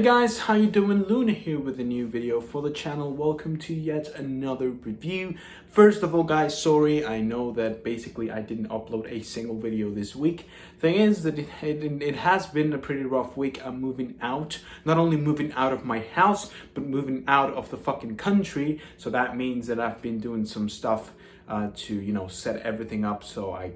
Hey guys, how you doing? Luna here with a new video for the channel. Welcome to yet another review. First of all guys, sorry, I know that basically I didn't upload a single video this week. Thing is that it has been a pretty rough week. I'm moving out, not only moving out of my house, but moving out of the fucking country. So that means that I've been doing some stuff to set everything up so I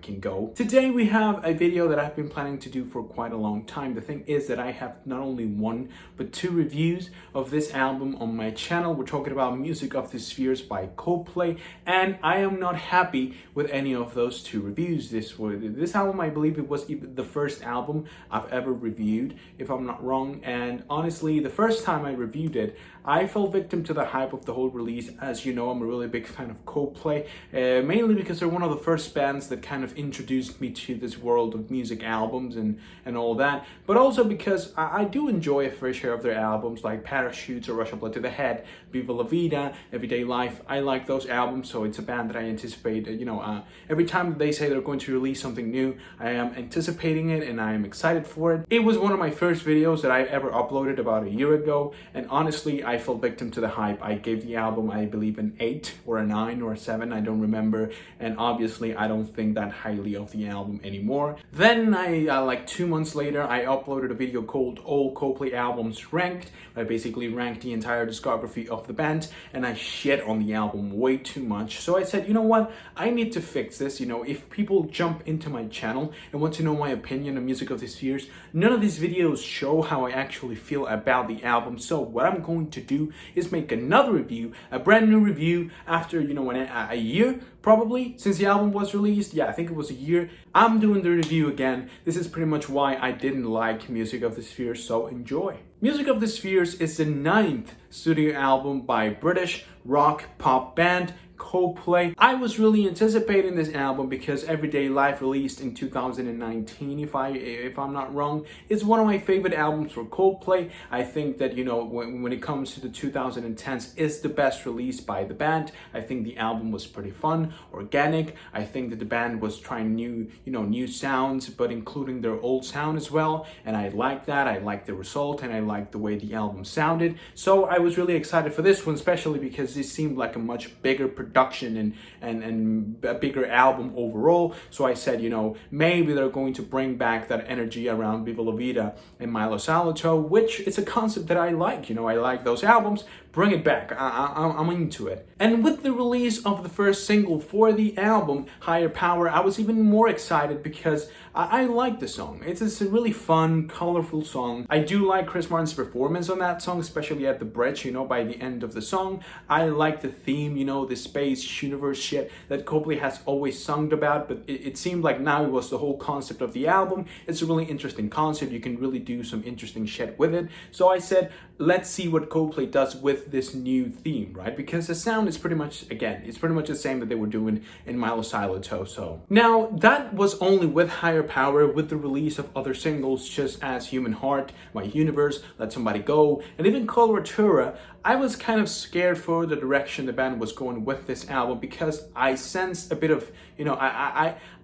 can go. Today we have a video that I've been planning to do for quite a long time. The thing is that I have not only one but two reviews of this album on my channel. We're talking about Music of the Spheres by Coldplay, and I am not happy with any of those two reviews. This album, I believe it was the first album I've ever reviewed, if I'm not wrong, and honestly the first time I reviewed it I fell victim to the hype of the whole release. As you know, I'm a really big fan of Coldplay, mainly because they're one of the first bands that kind of introduced me to this world of music albums and all that, but also because I do enjoy a fair share of their albums like Parachutes or Rush of Blood to the Head, Viva La Vida, Everyday Life. I like those albums, so it's a band that I anticipate, every time that they say they're going to release something new, I am anticipating it and I am excited for it. It was one of my first videos that I ever uploaded about a year ago, and honestly, I fell victim to the hype. I gave the album, I believe, an 8 or a 9 or a 7, I don't remember, and obviously I don't think that highly of the album anymore. Then like 2 months later, I uploaded a video called All Coldplay Albums Ranked. I basically ranked the entire discography of the band, and I shit on the album way too much. So I said, you know what, I need to fix this. If people jump into my channel and want to know my opinion on Music of the Spheres, none of these videos show how I actually feel about the album. So what I'm going to do is make another review, a brand new review after a year probably since the album was released. Yeah, I think it was a year. I'm doing the review again. This is pretty much why I didn't like Music of the Spheres, so enjoy. Music of the Spheres is the 9th studio album by British rock pop band Coldplay. I was really anticipating this album because Everyday Life, released in 2019, if I'm not wrong, is one of my favorite albums for Coldplay. I think that when it comes to the 2010s, it's the best release by the band. I think the album was pretty fun, organic. I think that the band was trying new sounds, but including their old sound as well, and I like that. I like the result, and I like the way the album sounded. So I was really excited for this one, especially because this seemed like a much bigger production and a bigger album overall. So I said, maybe they're going to bring back that energy around Viva La Vida and Milo Salito, which is a concept that I like. I like those albums. Bring it back. I'm into it. And with the release of the first single for the album, Higher Power, I was even more excited because I like the song. It's a really fun, colorful song. I do like Chris Martin's performance on that song, especially at the bridge, by the end of the song. I like the theme, the space universe shit that Coldplay has always sung about, but it seemed like now it was the whole concept of the album. It's a really interesting concept. You can really do some interesting shit with it. So I said, let's see what Coldplay does with this new theme, right? Because the sound is pretty much the same that they were doing in Milo Salito. So now that was only with Higher Power. With the release of other singles such as Human Heart, My Universe, Let Somebody Go, and even Coloratura, I was kind of scared for the direction the band was going with this album because I sensed a bit of,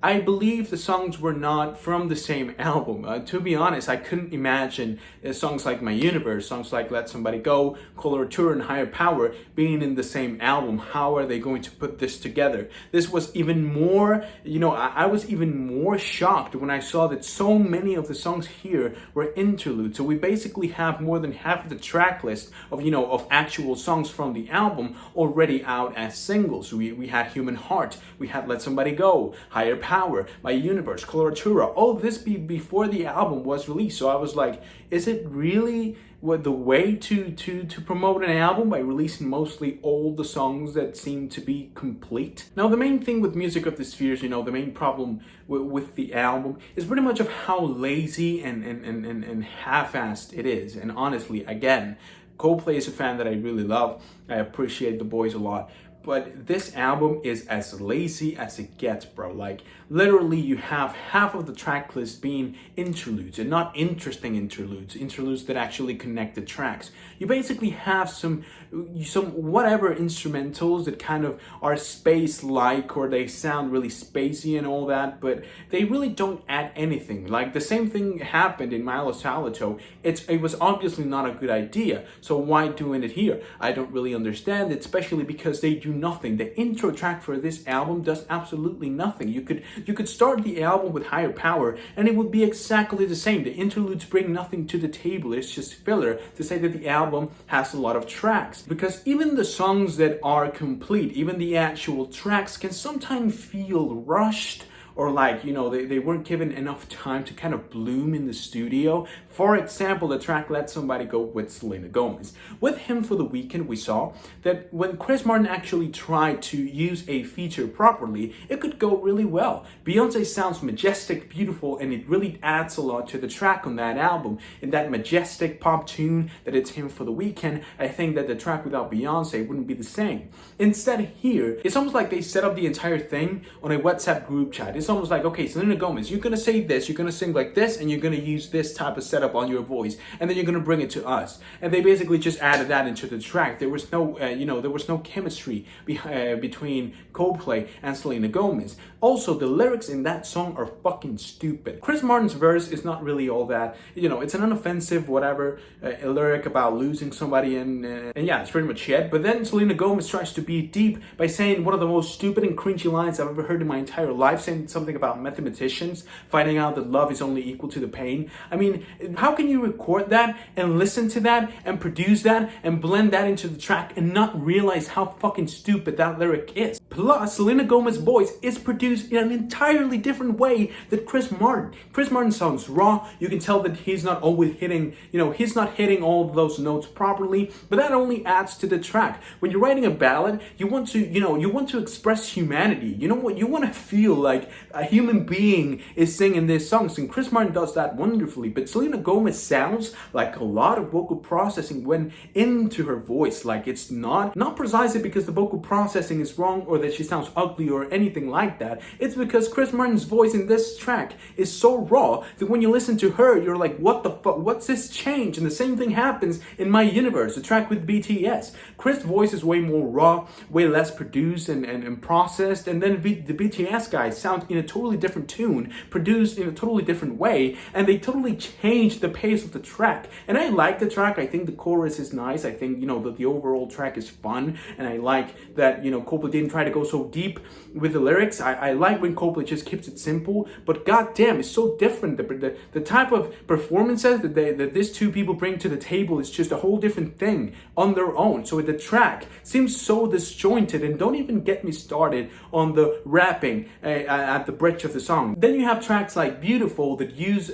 I believe the songs were not from the same album. To be honest, I couldn't imagine songs like My Universe, songs like Let Somebody Go, Coloratura, and Higher Power being in the same album. How are they going to put this together? This was even more, I was even more shocked when I saw that so many of the songs here were interludes. So we basically have more than half of the track list of actual songs from the album already out as singles. We had Human Heart, we had Let Somebody Go, Higher Power, My Universe, Coloratura, all of this before the album was released. So I was like, is it really the way to promote an album, by releasing mostly all the songs that seem to be complete? Now the main thing with Music of the Spheres, the main problem with the album is pretty much of how lazy and half-assed it is. And honestly, again, Coldplay is a fan that I really love. I appreciate the boys a lot. but this album is as lazy as it gets, bro. Like, literally you have half of the track list being interludes, and not interesting interludes that actually connect the tracks. You basically have some whatever instrumentals that kind of are space-like, or they sound really spacey and all that, but they really don't add anything. Like, the same thing happened in Milo Salito. It was obviously not a good idea, so why doing it here? I don't really understand it, especially because they do nothing. The intro track for this album does absolutely nothing. You could start the album with Higher Power and it would be exactly the same. The interludes bring nothing to the table. It's just filler to say that the album has a lot of tracks, because even the songs that are complete, even the actual tracks, can sometimes feel rushed, or like, you know, they weren't given enough time to kind of bloom in the studio. For example, the track Let Somebody Go with Selena Gomez. With Him for the Weekend, we saw that when Chris Martin actually tried to use a feature properly, it could go really well. Beyonce sounds majestic, beautiful, and it really adds a lot to the track on that album. In that majestic pop tune that it's Him for the Weekend, I think that the track without Beyonce wouldn't be the same. Instead here, it's almost like they set up the entire thing on a WhatsApp group chat. It's almost like, okay, Selena Gomez, you're gonna say this, you're gonna sing like this, and you're gonna use this type of setup on your voice, and then you're gonna bring it to us. And they basically just added that into the track. There was no, there was no chemistry between Coldplay and Selena Gomez. Also, the lyrics in that song are fucking stupid. Chris Martin's verse is not really all that, it's an unoffensive, whatever, a lyric about losing somebody, and yeah, it's pretty much it. But then Selena Gomez tries to be deep by saying one of the most stupid and cringy lines I've ever heard in my entire life, saying something about mathematicians finding out that love is only equal to the pain. I mean, how can you record that and listen to that and produce that and blend that into the track and not realize how fucking stupid that lyric is? Plus, Selena Gomez's voice is produced in an entirely different way than Chris Martin. Chris Martin sounds raw. You can tell that he's not always hitting, he's not hitting all of those notes properly, but that only adds to the track. When you're writing a ballad, you want to express humanity. You know what? You want to feel like a human being is singing these songs, and Chris Martin does that wonderfully. But Selena Gomez sounds like a lot of vocal processing went into her voice. Like, it's not precisely because the vocal processing is wrong or that she sounds ugly or anything like that. It's because Chris Martin's voice in this track is so raw that when you listen to her, you're like, what the fuck? What's this change? And the same thing happens in My Universe, the track with BTS. Chris' voice is way more raw, way less produced and processed, and then the BTS guys sound in a totally different tune, produced in a totally different way, and they totally changed the pace of the track. And I like the track. I think the chorus is nice. I think, that the overall track is fun, and I like that, Coldplay didn't try to go so deep with the lyrics. I like when Coldplay just keeps it simple, but goddamn, it's so different. The type of performances that these two people bring to the table is just a whole different thing on their own. So the track seems so disjointed, and don't even get me started on the rapping at the bridge of the song. Then you have tracks like Beautiful that use,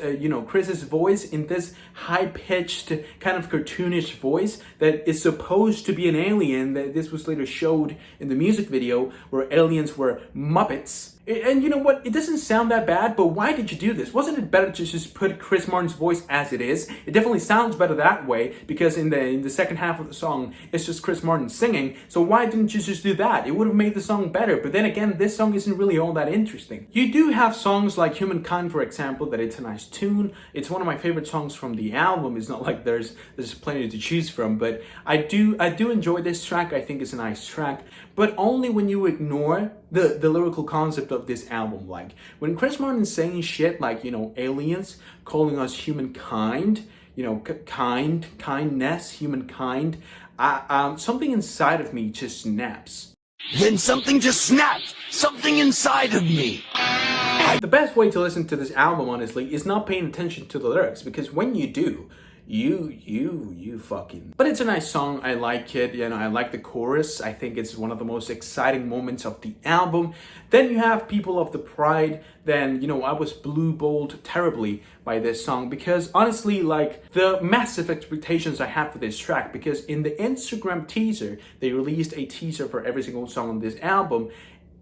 Chris's voice in this high-pitched, kind of cartoonish voice that is supposed to be an alien. That this was later showed in the music video, where aliens were Muppets. And you know what? It doesn't sound that bad, but why did you do this? Wasn't it better to just put Chris Martin's voice as it is? It definitely sounds better that way, because in the second half of the song, it's just Chris Martin singing. So why didn't you just do that? It would have made the song better. But then again, this song isn't really all that interesting. You do have songs like Humankind, for example, that it's a nice tune. It's one of my favorite songs from the album. It's not like there's plenty to choose from, but I do enjoy this track. I think it's a nice track, but only when you ignore the lyrical concept of this album. Like, when Chris Martin's saying shit like, aliens calling us humankind, kindness, humankind, something inside of me just snaps. Then something just snapped! Something inside of me! The best way to listen to this album, honestly, is not paying attention to the lyrics, because when you do, you fucking... But it's a nice song. I like it. I like the chorus. I think it's one of the most exciting moments of the album. Then you have People of the Pride. Then, I was blue-balled terribly by this song, because honestly, like, the massive expectations I had for this track, because in the Instagram teaser, they released a teaser for every single song on this album.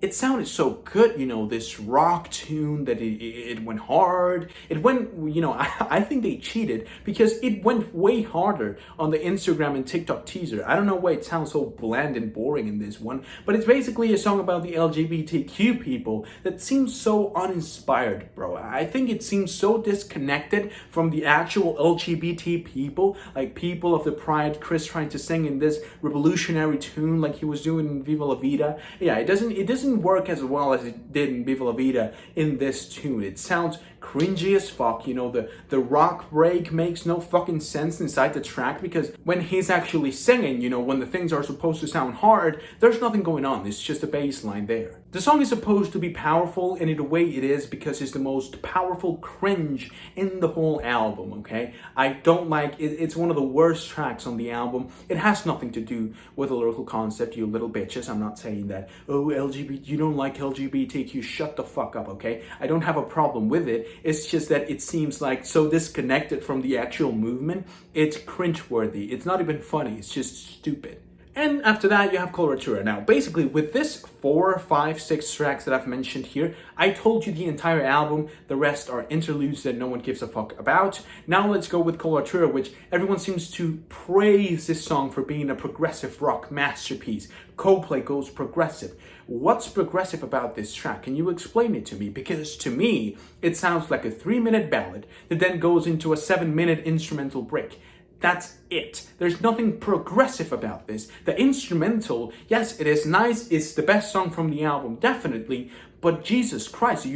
it sounded so good, this rock tune that it went hard. It went, I think they cheated because it went way harder on the Instagram and TikTok teaser. I don't know why it sounds so bland and boring in this one, but it's basically a song about the LGBTQ people that seems so uninspired, bro. I think it seems so disconnected from the actual LGBT people, like people of the pride, Chris trying to sing in this revolutionary tune like he was doing in Viva La Vida. Yeah, it doesn't work as well as it did in Viva La Vida in this tune. It sounds cringy as fuck. The rock break makes no fucking sense inside the track because when he's actually singing, when the things are supposed to sound hard, there's nothing going on. It's just a bass line there. The song is supposed to be powerful, and in a way it is because it's the most powerful cringe in the whole album, okay? I don't like it. It's one of the worst tracks on the album. It has nothing to do with the lyrical concept, you little bitches. I'm not saying that, oh, LGBT, you don't like LGBTQ, shut the fuck up, okay? I don't have a problem with it. It's just that it seems like so disconnected from the actual movement. It's cringeworthy. It's not even funny. It's just stupid. And after that, you have Coloratura. Now, basically, with this 4, 5, 6 tracks that I've mentioned here, I told you the entire album. The rest are interludes that no one gives a fuck about. Now let's go with Coloratura, which everyone seems to praise this song for being a progressive rock masterpiece. Coldplay goes progressive. What's progressive about this track? Can you explain it to me? Because to me, it sounds like a 3-minute ballad that then goes into a 7-minute instrumental break. That's it. There's nothing progressive about this. The instrumental, yes, it is nice. It's the best song from the album, definitely. But Jesus Christ,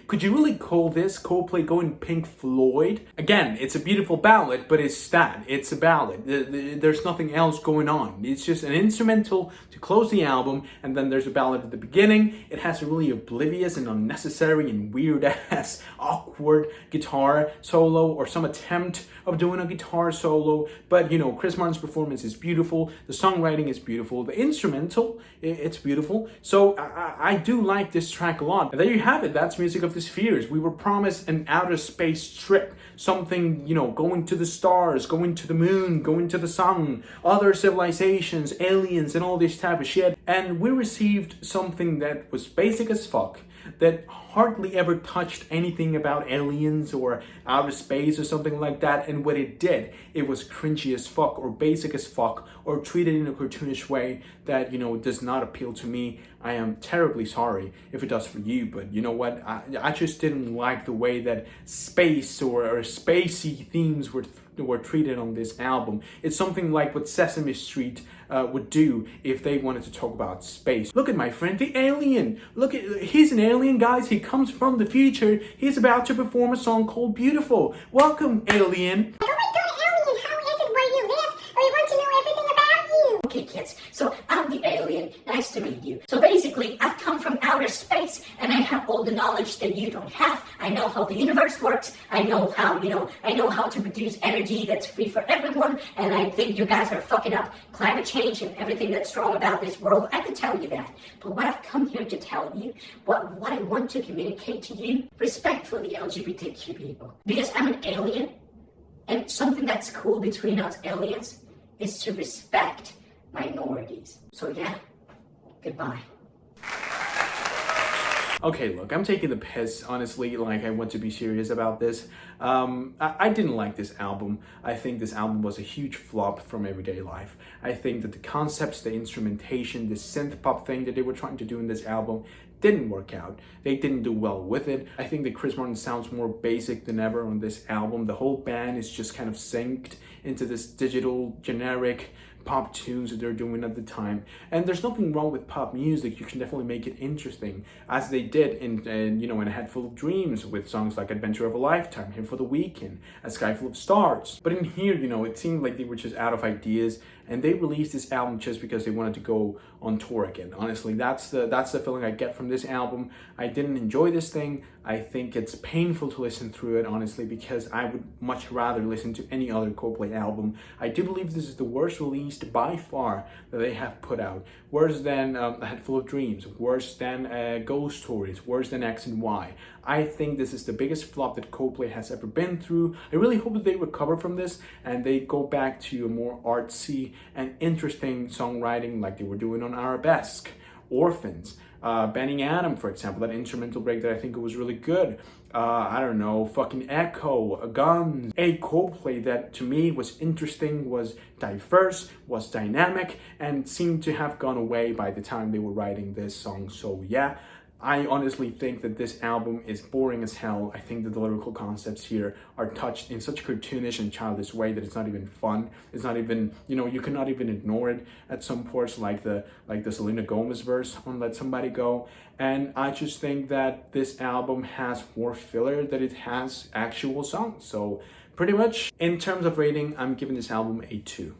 could you really call this Coldplay going Pink Floyd? Again, it's a beautiful ballad, but it's a ballad. There's nothing else going on. It's just an instrumental to close the album, and then there's a ballad at the beginning. It has a really oblivious and unnecessary and weird-ass, awkward guitar solo, or some attempt of doing a guitar solo. But, Chris Martin's performance is beautiful. The songwriting is beautiful. The instrumental, it's beautiful. So I do like this track a lot. And there you have it. That's Music of the Spheres. We were promised an outer space trip. Something, going to the stars, going to the moon, going to the sun, other civilizations, aliens, and all this type of shit. And we received something that was basic as fuck, that hardly ever touched anything about aliens or outer space or something like that. And what it did, it was cringy as fuck or basic as fuck or treated in a cartoonish way that, does not appeal to me. I am terribly sorry if it does for you, but you know what? I just didn't like the way that space or spacey themes were treated on this album. It's something like what Sesame Street would do if they wanted to talk about space. Look at my friend, the alien. He's an alien, guys. He comes from the future. He's about to perform a song called Beautiful. Welcome, alien. Oh my god, alien, how is it where you live? We want to know everything about you. Okay, kids, so I'm the alien. Nice to meet you. So basically, I've come from outer space, and I have all the knowledge that you don't have. I know how the universe works. I know how to produce energy that's free for everyone, and I think you guys are fucking up climate change and everything that's wrong about this world. I can tell you that. But what I've come here to tell you, what I want to communicate to you, respectfully, LGBTQ people, because I'm an alien, and something that's cool between us aliens is to respect minorities. So yeah, goodbye. Okay, look, I'm taking the piss, honestly, like I want to be serious about this. I didn't like this album. I think this album was a huge flop from everyday life. I think that the concepts, the instrumentation, the synth pop thing that they were trying to do in this album didn't work out. They didn't do well with it. I think that Chris Martin sounds more basic than ever on this album. The whole band is just kind of synced into this digital, generic pop tunes that they're doing at the time. And there's nothing wrong with pop music. You can definitely make it interesting, as they did in A Head Full of Dreams, with songs like Adventure of a Lifetime, Here for the Weekend, A Sky Full of Stars. But in here, it seemed like they were just out of ideas, and they released this album just because they wanted to go on tour again. Honestly, that's the feeling I get from this album. I didn't enjoy this thing. I think it's painful to listen through it, honestly, because I would much rather listen to any other Coldplay album. I do believe this is the worst released by far that they have put out. Worse than A Head Full of Dreams, worse than Ghost Stories, worse than X and Y. I think this is the biggest flop that Coldplay has ever been through. I really hope that they recover from this and they go back to a more artsy and interesting songwriting like they were doing on Arabesque, Orphans, Benny Adam, for example, that instrumental break that I think was really good. I don't know, fucking Echo, Guns, a Coldplay that to me was interesting, was diverse, was dynamic, and seemed to have gone away by the time they were writing this song. So yeah, I honestly think that this album is boring as hell. I think that the lyrical concepts here are touched in such a cartoonish and childish way that it's not even fun. It's not even, you know, you cannot even ignore it at some parts, like the Selena Gomez verse on Let Somebody Go. And I just think that this album has more filler than it has actual songs. So pretty much in terms of rating, I'm giving this album a 2.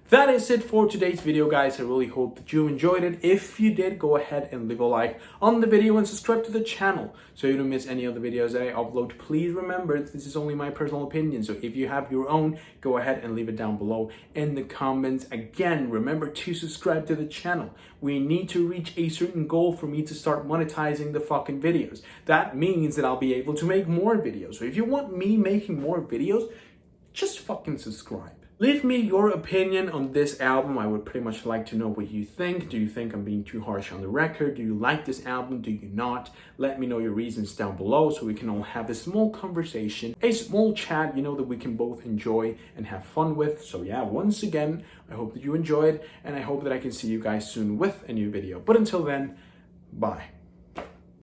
That is it for today's video, guys. I really hope that you enjoyed it. If you did, go ahead and leave a like on the video and subscribe to the channel so you don't miss any of the videos that I upload. Please remember, this is only my personal opinion, so if you have your own, go ahead and leave it down below in the comments. Again, remember to subscribe to the channel. We need to reach a certain goal for me to start monetizing the fucking videos. That means that I'll be able to make more videos. So if you want me making more videos, just fucking subscribe. Leave me your opinion on this album. I would pretty much like to know what you think. Do you think I'm being too harsh on the record? Do you like this album? Do you not? Let me know your reasons down below so we can all have a small conversation, a small chat, you know, that we can both enjoy and have fun with. So yeah, once again, I hope that you enjoyed, and I hope that I can see you guys soon with a new video. But until then, bye.